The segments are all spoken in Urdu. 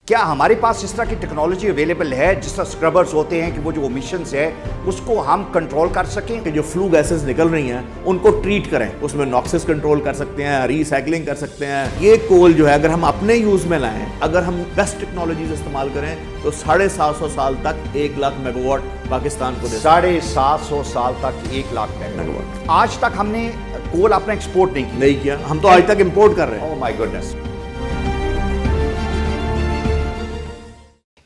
کیا ہمارے پاس اس طرح کی ٹیکنالوجی اویلیبل ہے جس طرح اسکربرز ہوتے ہیں کہ وہ جو امیشنز ہے اس کو ہم کنٹرول کر سکیں؟ کہ جو فلو گیسز نکل رہی ہیں ان کو ٹریٹ کریں، اس میں ناکسز کنٹرول کر سکتے ہیں، ری سائیکلنگ کر سکتے ہیں۔ یہ کول جو ہے اگر ہم اپنے یوز میں لائیں، اگر ہم بیسٹ ٹیکنالوجیز استعمال کریں تو 750 سال تک 1 لاکھ میگا واٹ پاکستان کو دے 750 سال تک 1 لاکھ میگا واٹ۔ آج تک ہم نے کول اپنا ایکسپورٹ نہیں کیا، ہم تو آج تک امپورٹ کر رہے ہیں۔ اوہ مائی گڈنس۔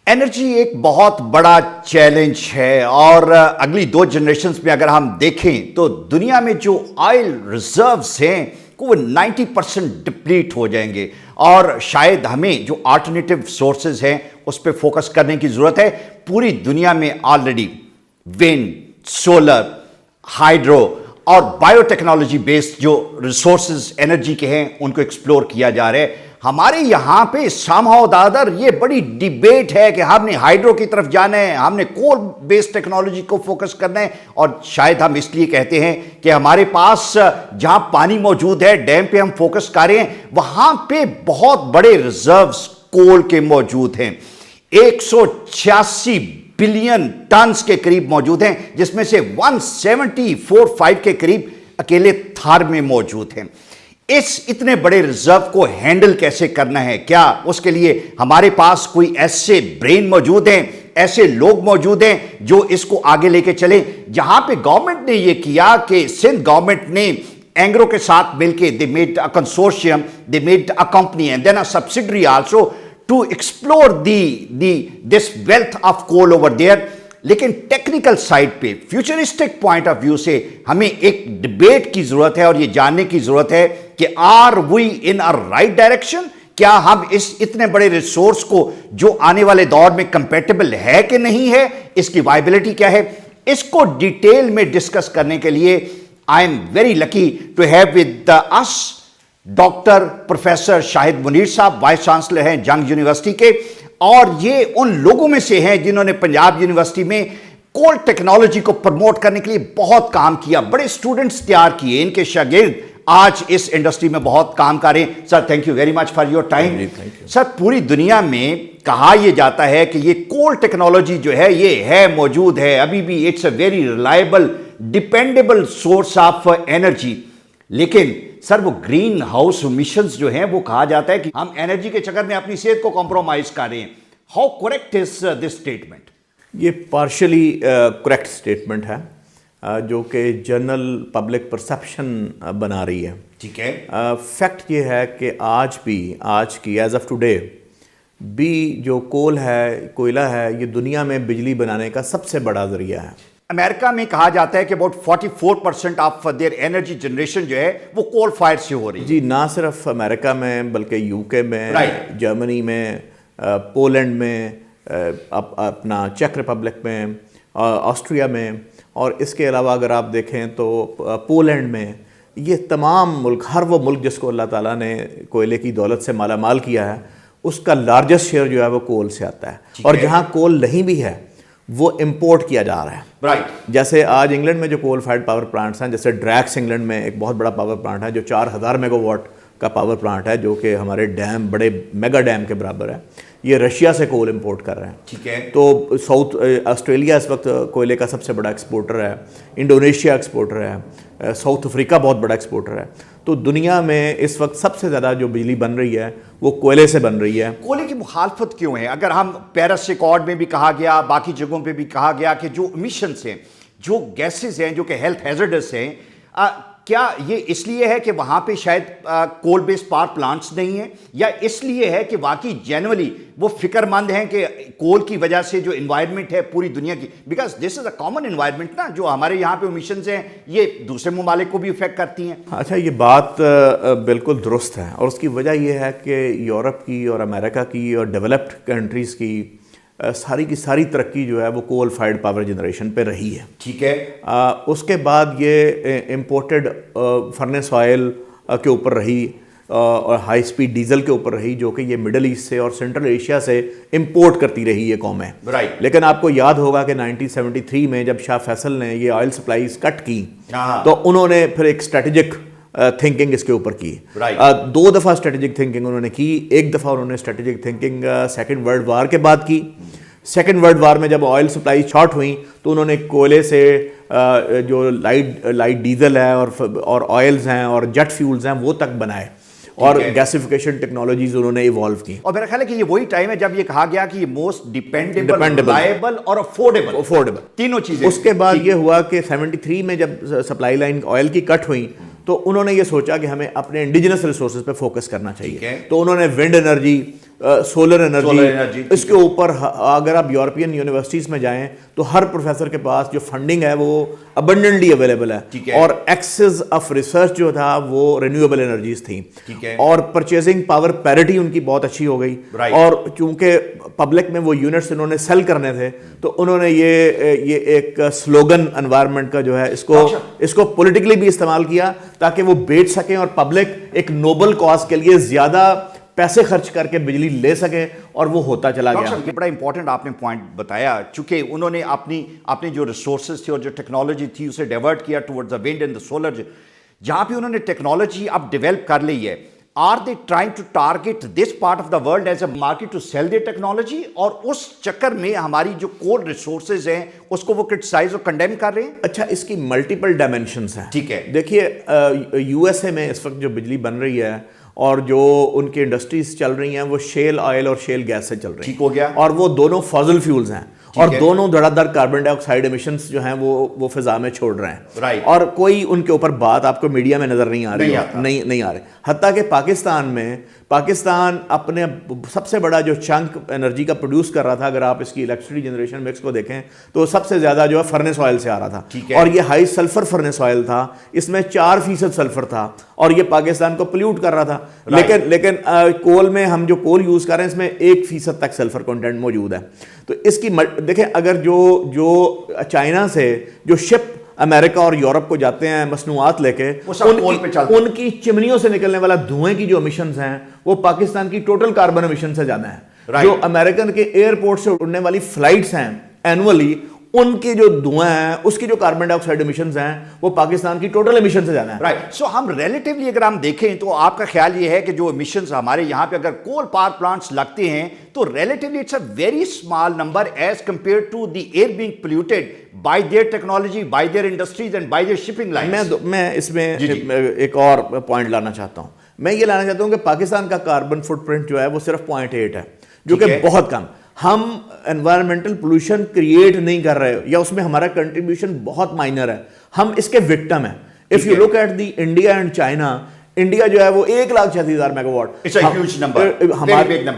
انرجی ایک بہت بڑا چیلنج ہے اور اگلی 2 جنریشنز میں اگر ہم دیکھیں تو دنیا میں جو آئل ریزروز ہیں وہ 90% ڈپلیٹ ہو جائیں گے، اور شاید ہمیں جو آلٹرنیٹیو سورسز ہیں اس پہ فوکس کرنے کی ضرورت ہے۔ پوری دنیا میں آلریڈی ونڈ، سولر، ہائیڈرو اور بائیو ٹیکنالوجی بیسڈ جو ریسورسز انرجی کے ہیں ان کو ایکسپلور کیا جا رہا ہے۔ ہمارے یہاں پہ سامہاؤ دادر یہ بڑی ڈیبیٹ ہے کہ ہم نے ہائیڈرو کی طرف جانا ہے، ہم نے کول بیسڈ ٹیکنالوجی کو فوکس کرنا ہے، اور شاید ہم اس لیے کہتے ہیں کہ ہمارے پاس جہاں پانی موجود ہے، ڈیم پہ ہم فوکس کر رہے ہیں، وہاں پہ بہت بڑے ریزروز کول کے موجود ہیں۔ 186 بلین ٹنز کے قریب موجود ہیں، جس میں سے 174.5 کے قریب اکیلے تھار میں موجود ہیں۔ اس اتنے بڑے ریزرو کو ہینڈل کیسے کرنا ہے؟ کیا اس کے لیے ہمارے پاس کوئی ایسے برین موجود ہیں، ایسے لوگ موجود ہیں جو اس کو آگے لے کے چلیں؟ جہاں پہ گورنمنٹ نے یہ کیا کہ سندھ گورنمنٹ نے اینگرو کے ساتھ مل کے they made a consortium, they made a company and then a subsidiary also to explore this wealth of coal over there۔ لیکن ٹیکنیکل سائٹ پہ فیوچرسٹک پوائنٹ آف ویو سے ہمیں ایک ڈیبیٹ کی ضرورت ہے اور یہ جاننے کی ضرورت ہے کہ are we in a right direction? کیا ہم اس اتنے بڑے ریسورس کو جو آنے والے دور میں کمپیٹیبل ہے کہ نہیں ہے، اس کی وائبلٹی کیا ہے؟ اس کو ڈیٹیل میں ڈسکس کرنے کے لیے I am very lucky to have with us doctor professor Shahid Munir sahib, vice chancellor ہیں جنگ یونیورسٹی کے، اور یہ ان لوگوں میں سے ہیں جنہوں نے پنجاب یونیورسٹی میں کول ٹیکنالوجی کو پروموٹ کرنے کے لیے بہت کام کیا، بڑے اسٹوڈنٹس تیار کیے، ان کے شاگرد آج اس انڈسٹری میں بہت کام کر رہے ہیں۔ Sir thank you very much for your time. Sir پوری دنیا میں کہا یہ جاتا ہے کہ یہ کول ٹیکنالوجی جو ہے یہ ہے موجود ہے ابھی بھی، it's a very reliable dependable source of energy, لیکن سر وہ گرین ہاؤس ایمیشنز جو ہیں وہ کہا جاتا ہے کہ ہم انرجی کے چکر میں اپنی صحت کو کمپرومائز کر رہے ہیں۔ How correct is this statement? یہ پارشلی کریکٹ اسٹیٹمنٹ ہے جو کہ جنرل پبلک پرسیپشن بنا رہی ہے۔ ٹھیک ہے، فیکٹ یہ ہے کہ آج کی ایز آف ٹوڈے بھی جو کول ہے، کوئلہ ہے، یہ دنیا میں بجلی بنانے کا سب سے بڑا ذریعہ ہے۔ امریکہ میں کہا جاتا ہے کہ about 44% of their energy generation جو ہے وہ کول فائر سے ہو رہی ہے۔ جی، نہ صرف امریکہ میں بلکہ یو کے میں، جرمنی میں، پولینڈ میں، اپنا چیک ریپبلک میں، آسٹریا میں، اور اس کے علاوہ اگر آپ دیکھیں تو پولینڈ میں، یہ تمام ملک، ہر وہ ملک جس کو اللہ تعالیٰ نے کوئلے کی دولت سے مالا مال کیا ہے، اس کا لارجسٹ شیئر جو ہے وہ کول سے آتا ہے، اور جہاں کول نہیں بھی ہے وہ امپورٹ کیا جا رہا ہے۔ جیسے آج انگلینڈ میں جو کول فائرڈ پاور پلانٹس ہیں، جیسے ڈریکس انگلینڈ میں ایک بہت بڑا پاور پلانٹ ہے جو 4000 میگا واٹ کا پاور پلانٹ ہے، جو کہ ہمارے ڈیم، بڑے میگا ڈیم کے برابر ہے، یہ رشیا سے کول امپورٹ کر رہے ہیں۔ ٹھیک ہے، تو ساؤتھ آسٹریلیا اس وقت کوئلے کا سب سے بڑا ایکسپورٹر ہے، انڈونیشیا ایکسپورٹر ہے، ساؤتھ افریقہ بہت بڑا ایکسپورٹر ہے۔ تو دنیا میں اس وقت سب سے زیادہ جو بجلی بن رہی ہے وہ کوئلے سے بن رہی ہے۔ کوئلے کی مخالفت کیوں ہے؟ اگر ہم پیرس ایکارڈ میں بھی کہا گیا، باقی جگہوں پہ بھی کہا گیا کہ جو امیشنز ہیں، جو گیسز ہیں جو کہ ہیلتھ ہیزرڈس ہیں، کیا یہ اس لیے ہے کہ وہاں پہ شاید کول بیس پاور پلانٹس نہیں ہیں، یا اس لیے ہے کہ واقعی جینولی وہ فکر مند ہیں کہ کول کی وجہ سے جو انوائرمنٹ ہے پوری دنیا کی، because this is a common environment نا، جو ہمارے یہاں پہ امیشنز ہیں یہ دوسرے ممالک کو بھی افیکٹ کرتی ہیں؟ اچھا، یہ بات بالکل درست ہے، اور اس کی وجہ یہ ہے کہ یورپ کی اور امریکہ کی اور ڈیولپڈ کنٹریز کی ساری کی ساری ترقی جو ہے وہ کول فائرڈ پاور جنریشن پہ رہی ہے۔ ٹھیک ہے، اس کے بعد یہ امپورٹڈ فرنس آئل کے اوپر رہی اور ہائی سپیڈ ڈیزل کے اوپر رہی، جو کہ یہ مڈل ایسٹ سے اور سینٹرل ایشیا سے امپورٹ کرتی رہی یہ قومیں۔ لیکن آپ کو یاد ہوگا کہ 1973 میں جب شاہ فیصل نے یہ آئل سپلائیز کٹ کی تو انہوں نے پھر ایک اسٹریٹجک تھنکنگ اس کے اوپر کی. دو دفعہ اسٹریٹجک تھنکنگ انہوں نے کی. ایک دفعہ انہوں نے strategic thinking second world war کے بعد کی. سیکنڈ ورلڈ وار میں جب آئل سپلائی شارٹ ہوئیں تو انہوں نے کولے سے جو لائٹ ڈیزل ہے اور آئلز ہیں اور جیٹ فیولز ہیں وہ تک بنائے, اور گیسیفیکیشن ٹیکنالوجیز انہوں نے ایوالو کی. اور میرا خیال ہے کہ یہ وہی ٹائم ہے جب یہ کہا گیا کہ یہ موسٹ ڈیپینڈیبل, ریلائبل اور افورڈیبل تینوں چیزیں. اس کے بعد یہ ہوا کہ 73 میں جب سپلائی لائن آئل کی کٹ ہوئی تو انہوں نے یہ سوچا کہ ہمیں اپنے انڈیجنس ریسورسز پہ فوکس کرنا چاہیے. تو انہوں نے ونڈ انرجی, سولر انرجی, اس کے اوپر اگر آپ یورپین یونیورسٹیز میں جائیں تو ہر پروفیسر کے پاس جو فنڈنگ ہے وہ ابنڈنٹلی اویلیبل ہے, اور ایکسس آف ریسرچ جو تھا وہ رینیویبل انرجیز تھیں, اور پرچیزنگ پاور پیرٹی ان کی بہت اچھی ہو گئی. اور چونکہ پبلک میں وہ یونٹس انہوں نے سیل کرنے تھے تو انہوں نے یہ ایک سلوگن انوائرمنٹ کا جو ہے اس کو پولیٹیکلی بھی استعمال کیا تاکہ وہ بیچ سکیں اور پبلک ایک نوبل کاز کے لیے زیادہ پیسے خرچ کر کے بجلی لے سکے, اور وہ ہوتا چلا گیا. یہ بڑا امپورٹنٹ آپ نے پوائنٹ بتایا, چونکہ انہوں نے اپنی جو ریسورسز تھے اور جو ٹیکنالوجی تھی اسے ڈیورٹ کیا towards the wind and the solar. جہاں پہ انہوں نے ٹیکنالوجی اب ڈیولپ کر لی ہے, are they trying to target this part of the world as a market to sell the technology, اور اس چکر میں ہماری جو کور ریسورسز ہیں اس کو وہ کرٹیسائز اور کنڈیم کر رہے ہیں؟ اچھا, اس کی ملٹیپل ڈائمینشنس ہیں. ٹھیک ہے, دیکھیے یو ایس اے میں اس وقت جو بجلی بن رہی ہے اور جو ان کی انڈسٹریز چل رہی ہیں وہ شیل آئل اور شیل گیس سے چل رہی ہیں. ٹھیک ہو گیا. اور وہ دونوں فازل فیولز ہیں, اور دونوں دھڑا دھڑ کاربن ڈائی آکسائڈ ایمیشنز جو ہیں وہ فضا میں چھوڑ رہے ہیں, اور کوئی ان کے اوپر بات آپ کو میڈیا میں نظر نہیں آ رہی, نہیں آ رہی. حتیٰ کہ پاکستان اپنے سب سے بڑا جو چنک انرجی کا پروڈیوس کر رہا تھا, اگر آپ اس کی الیکٹرسٹی جنریشن مکس کو دیکھیں تو سب سے زیادہ جو ہے فرنس آئل سے آ رہا تھا, اور یہ ہائی سلفر فرنس آئل تھا, اس میں 4% سلفر تھا, اور یہ پاکستان کو پلیوٹ کر رہا تھا. لیکن کول میں ہم جو کول یوز کر رہے ہیں اس میں 1% تک سلفر کنٹینٹ موجود ہے. تو اس کی دیکھیں, اگر جو چائنا سے جو شپ امریکہ اور یورپ کو جاتے ہیں مصنوعات لے کے, ان کی چمنیوں سے نکلنے والا دھوئیں کی جو امیشنز ہیں وہ پاکستان کی ٹوٹل کاربن امیشن سے زیادہ ہیں. جو امریکن کے ایئرپورٹ سے اڑنے والی فلائٹس ہیں اینولی, ان کی جو دھوئیں ہیں اس کی جو کاربن ڈائی آکسائڈ ایمیشنز ہیں وہ پاکستان کی ٹوٹل ایمیشن سے زیادہ ہیں. رائٹ. سو ہم ریلیٹیولی اگر ہم دیکھیں تو آپ کا خیال یہ ہے کہ جو ایمیشنز ہمارے یہاں پہ اگر کول پاور پلانٹس لگتے ہیں تو relatively it's a very small number as compare to the air being polluted by their technology, by their industries and by their shipping lines. میں اس میں ایک اور پوائنٹ لانا چاہتا ہوں. میں یہ لانا چاہتا ہوں کہ پاکستان کا کاربن فٹ پرنٹ جو ہے وہ صرف 0.8 ہے, جو کہ بہت کم. ہم انوائرمنٹل پولوشن کریٹ نہیں کر رہے, یا اس میں ہمارا کنٹریبیوشن بہت مائنر ہے, ہم اس کے وکٹم ہیں. If you look at the India and China, India جو ہے وہ 1,36,000 میگا واٹ,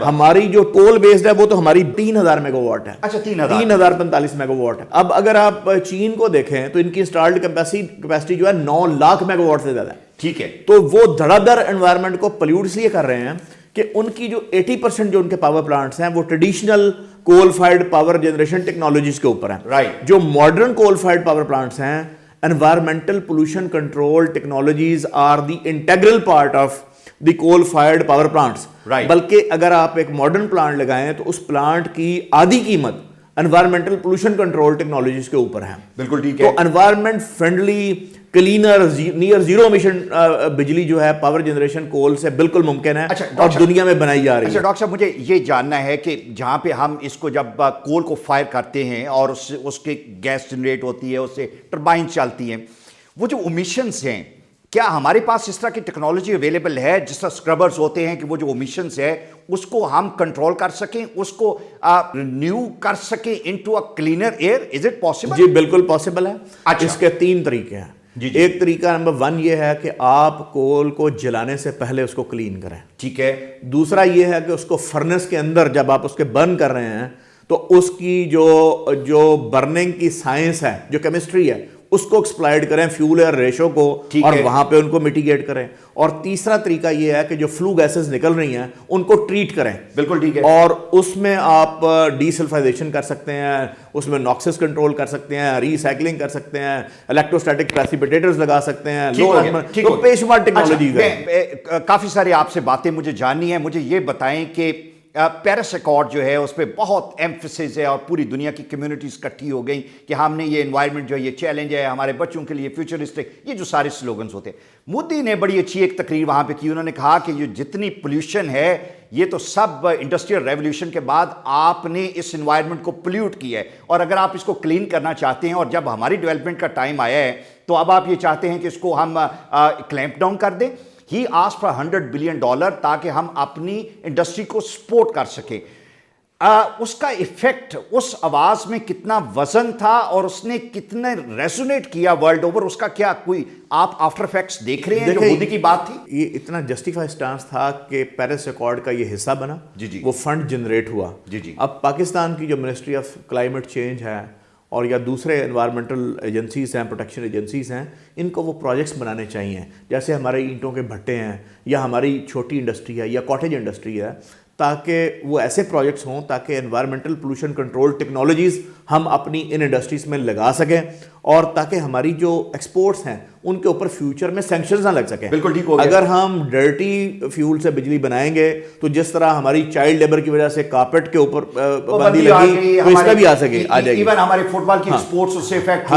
ہماری جو کول بیسڈ ہے وہ تو ہماری 3,000 میگا واٹ ہے. اچھا, 3,045 میگا واٹ ہے. اب اگر آپ چین کو دیکھیں تو ان کی انسٹالڈ کیپیسٹی جو ہے 9 لاکھ میگا واٹ سے زیادہ ہے. ٹھیک ہے. تو وہ دھڑا دھڑ انوائرمنٹ کو پلیوٹ اس لیے کر رہے ہیں کہ ان کی جو 80% جو ان کے پاور پلانٹس ہیں وہ ٹریڈیشنل کول فائرڈ پاور جنریشن ٹیکنالوجیز کے اوپر ہیں. جو ماڈرن کول فائرڈ پاور پلانٹس ہیں, environmental pollution control technologies are the integral part of the coal fired power plants. بلکہ اگر آپ ایک ماڈرن پلانٹ لگائیں تو اس پلانٹ کی آدھی قیمت انوائرمنٹل پولوشن کنٹرول ٹیکنالوجیز کے اوپر ہے. بالکل ٹھیک ہے. تو environment friendly cleaner near zero emission بجلی جو ہے پاور جنریشن کول سے بالکل ممکن ہے, اور دنیا میں بنائی جا رہی ہے. اچھا ڈاکٹر صاحب, مجھے یہ جاننا ہے کہ جہاں پہ ہم اس کو جب کول کو فائر کرتے ہیں اور اس کے گیس جنریٹ ہوتی ہے, اس سے ٹربائن چلتی ہیں, وہ جو امیشنز ہیں کیا ہمارے پاس اس طرح کی ٹیکنالوجی اویلیبل ہے جس طرح اسکربرز ہوتے ہیں کہ وہ جو امیشنز ہے اس کو ہم کنٹرول کر سکیں, اس کو رینیو کر سکیں into a cleaner air? Is it possible? جی بالکل پاسبل ہے. اس کے 3 طریقے ہیں. ایک طریقہ نمبر 1 یہ ہے کہ آپ کول کو جلانے سے پہلے اس کو کلین کریں. ٹھیک ہے. دوسرا یہ ہے کہ اس کو فرنس کے اندر جب آپ اس کے برن کر رہے ہیں تو اس کی جو برننگ کی سائنس ہے, جو کیمسٹری ہے, اس کو ایکسپلائڈ کریں, فیول ایئر ریشو کو, اور وہاں پہ ان کو میٹیگیٹ کریں. اور تیسرا طریقہ یہ ہے کہ جو فلو گیسز نکل رہی ہیں ان کو ٹریٹ کریں. بالکل ٹھیک ہے. اور اس میں آپ ڈی سلفائزیشن کر سکتے ہیں, اس میں ناکسز کنٹرول کر سکتے ہیں, ری سائکلنگ کر سکتے ہیں, الیکٹروسٹیٹک پریسیپیٹیٹرز لگا سکتے ہیں. کافی ساری آپ سے باتیں مجھے جاننی ہے. مجھے یہ بتائیں کہ پیرس ایکارڈ جو ہے اس پہ بہت ایمفسس ہے اور پوری دنیا کی کمیونٹیز اکٹھی ہو گئیں کہ ہم نے یہ انوائرمنٹ جو ہے یہ چیلنج ہے ہمارے بچوں کے لیے فیوچرسٹک، یہ جو سارے سلوگنز ہوتے ہیں۔ مودی نے بڑی اچھی ایک تقریر وہاں پہ کی، انہوں نے کہا کہ یہ جتنی پولیوشن ہے یہ تو سب انڈسٹریل ریولیوشن کے بعد آپ نے اس انوائرمنٹ کو پولیوٹ کیا ہے، اور اگر آپ اس کو کلین کرنا چاہتے ہیں اور جب ہماری ڈیولپمنٹ کا ٹائم آیا ہے تو اب آپ یہ چاہتے ہیں کہ اس کو ہم کلیمپ ڈاؤن کر دیں۔ ہی آسک فار $100 بلین تاکہ ہم اپنی انڈسٹری کو سپورٹ کر سکیں۔ اس کا ایفیکٹ اس آواز میں کتنا وزن تھا اور اس نے کتنا ریزونیٹ کیا ورلڈ اوور، اس کا کیا کوئی آپ آفٹر ایفیکٹس دیکھ رہے ہیں جو مودی کی بات تھی؟ یہ اتنا جسٹیفائی سٹانس تھا کہ پیرس ایکارڈ کا یہ حصہ بنا، جی وہ فنڈ جنریٹ ہوا۔ اب پاکستان کی جو منسٹری آف کلائمیٹ چینج ہے اور یا دوسرے انوائرمنٹل ایجنسیز ہیں، پروٹیکشن ایجنسیز ہیں، ان کو وہ پروجیکٹس بنانے چاہیے، جیسے ہمارے اینٹوں کے بھٹے ہیں یا ہماری چھوٹی انڈسٹری ہے یا کاٹیج انڈسٹری ہے، تاکہ وہ ایسے پروجیکٹس ہوں تاکہ انوائرمنٹل پولوشن کنٹرول ٹیکنالوجیز ہم اپنی ان انڈسٹریز میں لگا سکیں، اور تاکہ ہماری جو ایکسپورٹس ہیں ان کے اوپر فیوچر میں سینکشنز نہ لگ سکیں۔ بالکل ٹھیک ہو گیا۔ اگر ہم ڈرٹی فیول سے بجلی بنائیں گے تو جس طرح ہماری چائلڈ لیبر کی وجہ سے کارپیٹ کے اوپر پابندی لگی تو اس کا بھی آ جائے گی۔ ایون ہمارے فٹ بال کی ایکسپورٹس اس سے افیکٹ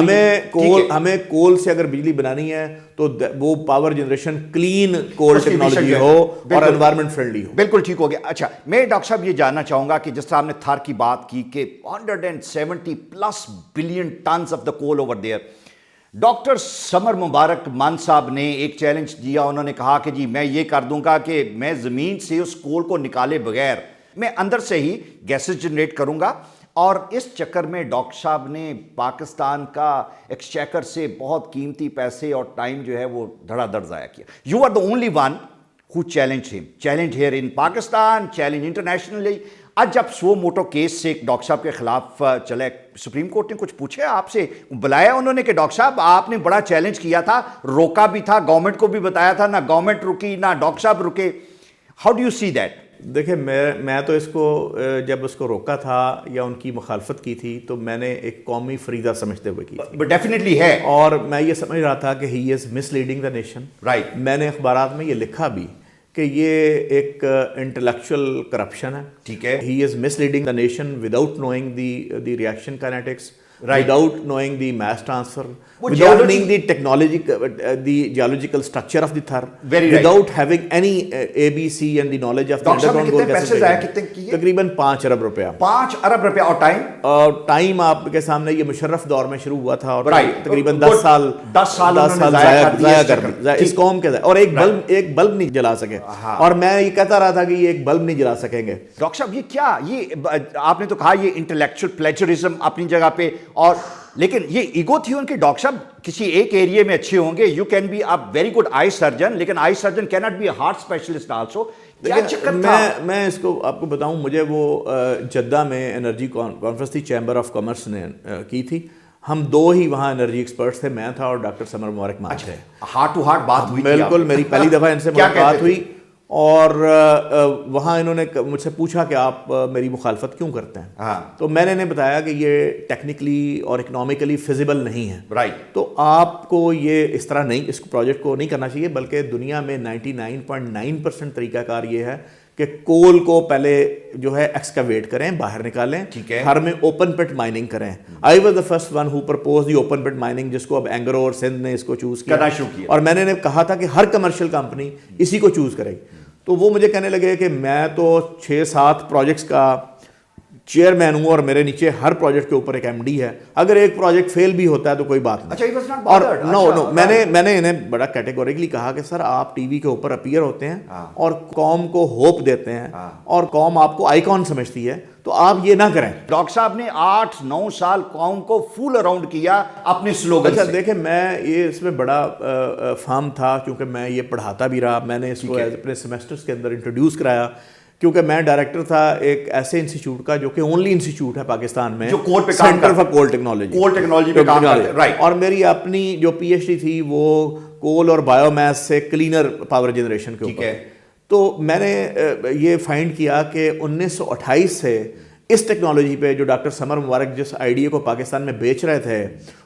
ہمیں کول سے اگر بجلی بنانی ہے تو وہ پاور جنریشن کلین کول ٹیکنالوجی ہو اور انوائرمنٹ فرینڈلی ہو۔ بالکل ٹھیک ہو گیا۔ اچھا، میں ڈاکٹر صاحب یہ جاننا چاہوں گا کہ جس طرح ہم نے تھار کی بات کی کہ 170+ billion tons of the coal over there, doctor Samar Mubarak Mand sahib نے ایک چیلنج دیا، انہوں نے کہا کہ جی میں یہ کر دوں گا کہ میں زمین سے اس کول کو نکالے بغیر میں اندر سے ہی گیسز جنریٹ کروں گا، اور اس چکر میں ڈاکٹر صاحب نے پاکستان کا ایکسچیکر سے بہت قیمتی پیسے اور ٹائم جو ہے وہ دھڑا دھڑ ضائع کیا۔ You are the only one who challenged him, challenged here in Pakistan, challenged internationally۔ آج جب سو موٹو کیس سے ڈاکٹر صاحب کے خلاف چلا، سپریم کورٹ نے کچھ پوچھا آپ سے، بلایا انہوں نے کہ ڈاکٹر صاحب آپ نے بڑا چیلنج کیا تھا، روکا بھی تھا، گورنمنٹ کو بھی بتایا تھا، نہ گورنمنٹ رکی نہ ڈاکٹر صاحب رکے، how do you see that? دیکھیں میں تو اس کو جب اس کو روکا تھا یا ان کی مخالفت کی تھی تو میں نے ایک قومی فریضہ سمجھتے ہوئے کی تھی، ڈیفینیٹلی ہے، اور میں یہ سمجھ رہا تھا کہ ہی is misleading the nation. Right, میں نے اخبارات میں یہ لکھا بھی کہ یہ ایک انٹلیکچوئل کرپشن ہے، ٹھیک ہے، he is misleading the nation without knowing the reaction kinetics, without knowing the mass transfer, without knowing the technology, the geological structure of the Thar, without having any ABC and the knowledge of the underground coal gases۔ تقریباً 5 ارب روپیہ، 5 ارب روپیہ، اور ٹائم آپ کے سامنے یہ مشرف دور میں شروع ہوا تھا اور تقریباً 10 سال ضائع کر دیا اس قوم کے، اور ایک بلب نہیں جلا سکے، اور میں یہ کہتا رہا تھا کہ یہ ایک بلب نہیں جلا سکیں گے۔ ڈاکٹر صاحب یہ کیا، یہ آپ نے تو کہا یہ انٹلیکچوئل پلیجرزم اپنی جگہ پہ، اور لیکن یہ ایگو تھی ان کی۔ ڈاکٹر صاحب کسی ایک ایریے میں اچھے ہوں گے، you can be a very good eye surgeon, لیکن آئی سرجن کی not be a heart specialist also. میں اس کو آپ کو بتاؤں، مجھے وہ جدہ میں انرجی کانفرنس تھی، چیمبر آف کامرس نے کی تھی، ہم 2 ہی وہاں انرجی ایکسپرٹس تھے، میں تھا اور ڈاکٹر سمر مبارک مان تھے۔ ہارٹ ٹو ہارٹ بات ہوئی؟ بالکل، میری پہلی دفعہ ان سے ملاقات ہوئی، اور وہاں انہوں نے مجھ سے پوچھا کہ آپ میری مخالفت کیوں کرتے ہیں، تو میں نے انہیں بتایا کہ یہ ٹیکنیکلی اور اکنامکلی فیزیبل نہیں ہے، تو آپ کو یہ اس طرح نہیں، اس پروجیکٹ کو نہیں کرنا چاہیے، بلکہ دنیا میں 99.9% طریقہ کار یہ ہے کہ کول کو پہلے جو ہے ایکسکیویٹ کریں، باہر نکالیں، گھر میں اوپن پٹ مائننگ کریں۔ I was the first one who propose the open pit mining, جس کو اب اینگرو اور سندھ نے اس کو چوز کیا، اور میں نے انہیں کہا تھا کہ ہر کمرشل کمپنی اسی کو چوز کرے گی۔ تو وہ مجھے کہنے لگے کہ میں تو 6-7 پروجیکٹس کا چیئرمین ہوں اور میرے نیچے ہر پروجیکٹ کے اوپر ایک ایم ڈی ہے، اگر ایک پروجیکٹ فیل بھی ہوتا ہے تو کوئی بات نہیں۔ اور نو میں نے انہیں بڑا کیٹیگوریکلی کہا کہ سر آپ ٹی وی کے اوپر اپیئر ہوتے ہیں اور قوم کو ہوپ دیتے ہیں اور قوم آپ کو آئیکن سمجھتی ہے، تو آپ یہ نہ کریں۔ ڈاکٹر صاحب نے 8-9 سال قوم کو فول اراؤنڈ کیا اپنے سلوگن سے۔ دیکھیں میں یہ اس میں بڑا فارم تھا، کیونکہ میں یہ پڑھاتا بھی رہا، میں نے اس کو اپنے سیمسٹرز کے اندر انٹروڈیوس کرایا، کیونکہ میں ڈائریکٹر تھا ایک ایسے انسٹیٹیوٹ کا جو کہ اونلی انسٹیٹیوٹ ہے پاکستان میں سینٹر فار کول ٹیکنالوجی پہ کام کرتا ہے، اور میری اپنی جو پی ایچ ڈی تھی وہ کول اور بایو میس سے کلینر پاور جنریشن کے اوپر۔ تو میں نے یہ فائنڈ کیا کہ 1928 سے اس ٹیکنالوجی پہ جو ڈاکٹر سمر مبارک جس آئیڈیا کو پاکستان میں بیچ رہے تھے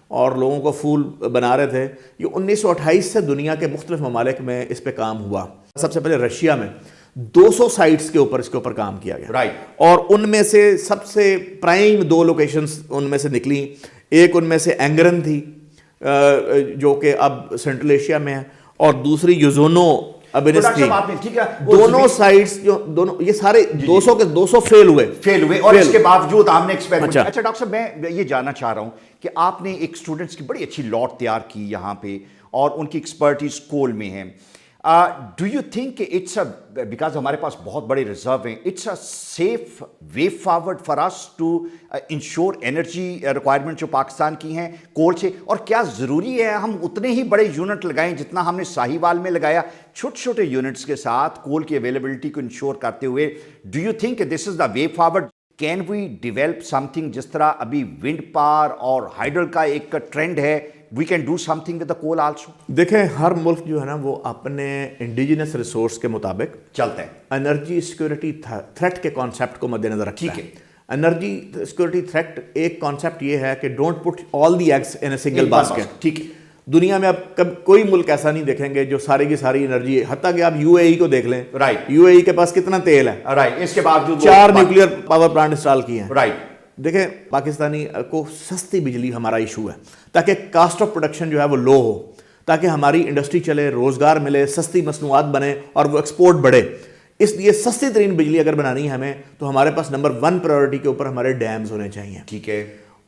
اور لوگوں کو فول بنا رہے تھے، یہ 1928 سے دنیا کے مختلف ممالک میں اس پہ کام ہوا۔ سب سے پہلے رشیا میں 200 سائٹس کے اوپر اس کے اوپر کام کیا گیا. Right. اور ان میں سے سب سے پرائم 2 لوکیشنز ان میں سے نکلی. ایک ان میں سے اینگرن تھی جو کہ اب سینٹرل ایشیا میں ہے, اور دوسری یوزونو ابنس تھی. دونوں سائٹس جو دونوں یہ سارے 200 کے 200 فیل ہوئے اور اس کے باوجود ہم نے ایکسپیریمنٹ. اچھا ڈاکٹر صاحب, میں یہ جاننا چاہ رہا ہوں کہ آپ نے ایک اسٹوڈنٹس کی بڑی اچھی لاٹ تیار کی یہاں پہ, اور ان کی ایکسپرٹیز کول میں ہے. Do you think it's a, because ہمارے پاس بہت بڑے ریزرو ہیں, it's a safe way forward for us to ensure energy requirement جو پاکستان کی ہیں کول سے, اور کیا ضروری ہے ہم اتنے ہی بڑے یونٹ لگائیں جتنا ہم نے ساہیوال میں لگایا, چھوٹے چھوٹے یونٹس کے ساتھ کول کی اویلیبلٹی کو انشور کرتے ہوئے؟ Do you think this is the way forward? Can we develop something جس طرح ابھی ونڈ پاور اور ہائیڈل کا ایک ٹرینڈ ہے, we can do something with the coal also؟ دیکھیں ہر ملک جو ہے نا وہ اپنے انڈیجنس ریسورس کے مطابق چلتا ہے. انرجی سیکورٹی تھریٹ کے کانسیپٹ کو مد نظر رکھتا ہے. ٹھیک ہے. انرجی سیکورٹی تھریٹ ایک کانسیپٹ یہ ہے کہ don't put all the eggs in a single basket. ٹھیک ہے. دنیا میں اب کوئی ملک ایسا نہیں دیکھیں گے جو ساری کی ساری انرجی, حتیٰ کہ آپ یو اے ای کو دیکھ لیں. رائٹ. یو اے ای کے پاس کتنا تیل ہے, رائٹ, اس کے باوجود 4 نیوکلیئر پاور پلانٹ انسٹال کیے ہیں. رائٹ. دیکھیں پاکستانی کو سستی بجلی ہمارا ایشو ہے, تاکہ کاسٹ آف پروڈکشن جو ہے وہ لو ہو, تاکہ ہماری انڈسٹری چلے, روزگار ملے, سستی مصنوعات بنے اور وہ ایکسپورٹ بڑھے. اس لیے سستی ترین بجلی اگر بنانی ہے ہمیں تو ہمارے پاس نمبر 1 پرائیورٹی کے اوپر ہمارے ڈیمز ہونے چاہیے. ٹھیک ہے.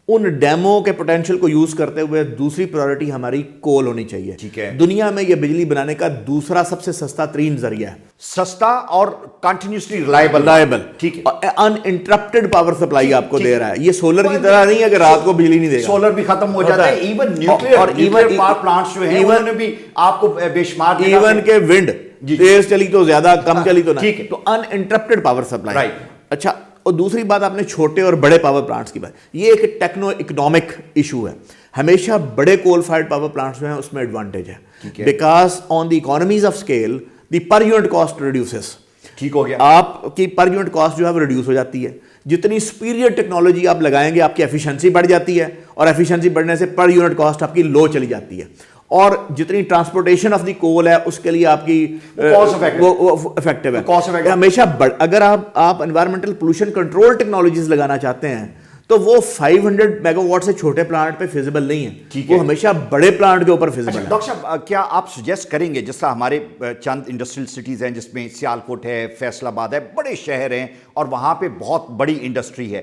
ان ڈیموں کے پوٹینشیل کو یوز کرتے ہوئے دوسری پرائیورٹی ہماری کول ہونی چاہیے. ٹھیک ہے. دنیا میں یہ بجلی بنانے کا دوسرا سب سے سستا ترین ذریعہ ہے, سستا اور کنٹینیوسلی ریلائبل. ٹھیک ہے. ان انٹرپٹڈ پاور سپلائی آپ کو دے رہا ہے. یہ سولر کی طرح نہیں ہے کہ رات کو بجلی نہیں دے گا, سولر بھی ختم ہو جاتا ہے. ایون نیوکلیئر پاور پلانٹس جو ہیں انہوں نے بھی آپ کو بے شمار, ایون کہ ونڈ تیز چلی تو زیادہ, کم چلی تو نہیں. تو ان انٹرپٹڈ پاور سپلائی. اچھا, اور دوسری بات آپ نے چھوٹے اور بڑے پاور پلانٹس کی بات, یہ ایک ٹیکنو اکنامک ایشو ہے. ہمیشہ بڑے کول فائرڈ پاور پلانٹس جو ہیں اس میں ایڈوانٹیج ہے, because on the economies of scale the per unit cost reduces. ٹھیک ہو گیا. آپ کی پر یونٹ کاسٹ جو ہے وہ ریڈیوس ہو جاتی ہے. جتنی سپیریئر ٹیکنالوجی آپ لگائیں گے آپ کی ایفیشنسی بڑھ جاتی ہے, اور ایفیشنسی بڑھنے سے پر یونٹ کاسٹ آپ کی لو چلی جاتی ہے. اور جتنی ٹرانسپورٹیشن آف دی کول ہے اس کے لیے آپ کی افیکٹو ہے ہمیشہ. اگر آپ انوائرمنٹل پولوشن کنٹرول ٹیکنالوجیز لگانا چاہتے ہیں تو وہ 500 میگا واٹ سے چھوٹے پلانٹ پہ فیزیبل نہیں ہے, وہ ہمیشہ بڑے پلانٹ کے اوپر فیزیبل ہے. ڈاکٹر صاحب, کیا آپ سجیسٹ کریں گے, جس طرح ہمارے چند انڈسٹریل سٹیز ہیں جس میں سیالکوٹ ہے, فیصل آباد ہے, بڑے شہر ہیں اور وہاں پہ بہت بڑی انڈسٹری ہے.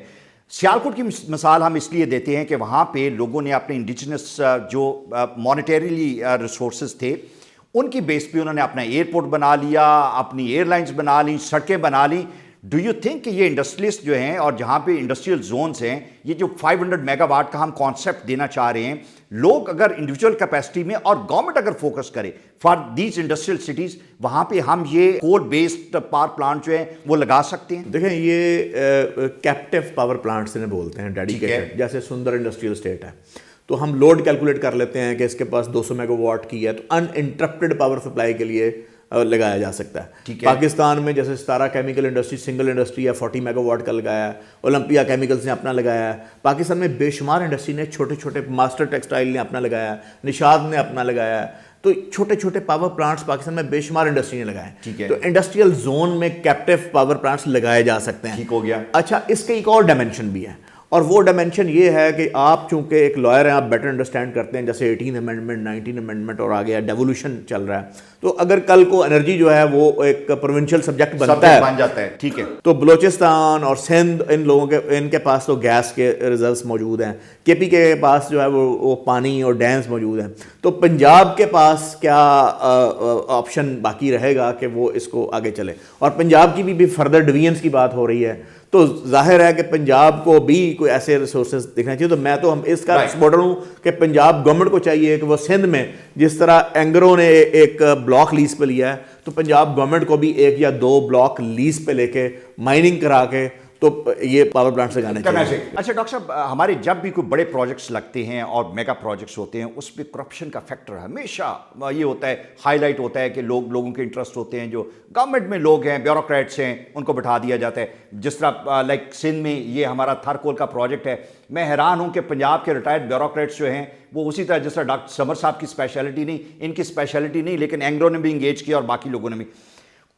سیالکوٹ کی مثال ہم اس لیے دیتے ہیں کہ وہاں پہ لوگوں نے اپنے انڈیجنس جو مانیٹریلی ریسورسز تھے ان کی بیس پہ انہوں نے اپنا ایئرپورٹ بنا لیا, اپنی ایئر لائنز بنا لیں, سڑکیں بنا لیں. ڈو یو تھنک کہ یہ انڈسٹریلسٹ جو ہیں اور جہاں پہ انڈسٹریل زونز ہیں, یہ جو 500 میگا واٹ کا ہم کانسیپٹ دینا چاہ رہے ہیں, لوگ اگر انڈیویجول کیپیسٹی میں اور گورنمنٹ اگر فوکس کرے فار دیز انڈسٹریل سٹیز, وہاں پہ ہم یہ کول بیسڈ پاور پلانٹ جو ہیں وہ لگا سکتے ہیں؟ دیکھیں یہ کیپٹیو پاور پلانٹس انہیں بولتے ہیں, ڈیڈیکیٹڈ, جیسے سندر انڈسٹریل اسٹیٹ ہے. تو ہم لوڈ کیلکولیٹ کر لیتے ہیں کہ اس کے پاس 200 میگا واٹ کی ہے تو ان انٹرپٹڈ پاور سپلائی کے لیے لگایا جا سکتا ہے. پاکستان میں جیسے ستارہ کیمیکل انڈسٹری سنگل انڈسٹری ہے, 40 میگا واٹ کا لگایا ہے. اولمپیا کیمیکلز نے اپنا لگایا ہے. پاکستان میں بے شمار انڈسٹری نے, چھوٹے چھوٹے ماسٹر ٹیکسٹائل نے اپنا لگایا ہے, نشاد نے اپنا لگایا ہے. تو چھوٹے چھوٹے پاور پلانٹس پاکستان میں بے شمار انڈسٹری نے لگائے. تو انڈسٹریل زون میں کیپٹیو پاور پلانٹس لگائے جا سکتے ہیں. ٹھیک ہو گیا. اچھا, اس کے ایک اور ڈائمینشن بھی ہے, اور وہ ڈائمینشن یہ ہے کہ آپ چونکہ ایک لائر ہیں, آپ بیٹر انڈرسٹینڈ کرتے ہیں, جیسے 18 امینڈمنٹ 19 امینڈمنٹ اور آگے ڈیولوشن چل رہا ہے. تو اگر کل کو انرجی جو ہے وہ ایک پروونشل سبجیکٹ بنتا ہے, بن جاتا ہے, ٹھیک ہے, تو بلوچستان اور سندھ ان لوگوں کے, ان کے پاس تو گیس کے ریزروز موجود ہیں, کے پی کے پاس جو ہے وہ پانی اور ڈیمز موجود ہیں. تو پنجاب کے پاس کیا آپشن باقی رہے گا کہ وہ اس کو آگے چلے؟ اور پنجاب کی بھی فردر ڈویژنس کی بات ہو رہی ہے, تو ظاہر ہے کہ پنجاب کو بھی کوئی ایسے ریسورسز دکھنا چاہیے. تو میں تو ہم اس کا سپورٹر ہوں کہ پنجاب گورنمنٹ کو چاہیے کہ وہ سندھ میں جس طرح اینگرو نے ایک بلاک لیز پہ لیا ہے, تو پنجاب گورنمنٹ کو بھی 1 یا 2 بلاک لیز پہ لے کے مائننگ کرا کے تو یہ پاور پلانٹس لگانے چاہیے. اچھا ڈاکٹر صاحب, ہمارے جب بھی کوئی بڑے پروجیکٹس لگتے ہیں اور میگا پروجیکٹس ہوتے ہیں, اس پہ کرپشن کا فیکٹر ہمیشہ یہ ہوتا ہے, ہائی لائٹ ہوتا ہے کہ لوگوں کے انٹرسٹ ہوتے ہیں, جو گورنمنٹ میں لوگ ہیں, بیوروکریٹس ہیں, ان کو بٹھا دیا جاتا ہے. جس طرح لائک سندھ میں یہ ہمارا تھر کول کا پروجیکٹ ہے, میں حیران ہوں کہ پنجاب کے ریٹائرڈ بیوروکریٹس جو ہیں وہ اسی طرح جس طرح ڈاکٹر سمر صاحب کی اسپیشلٹی نہیں, ان کی اسپیشلٹی نہیں, لیکن اینگرو نے بھی انگیج کیا اور باقی لوگوں نے بھی.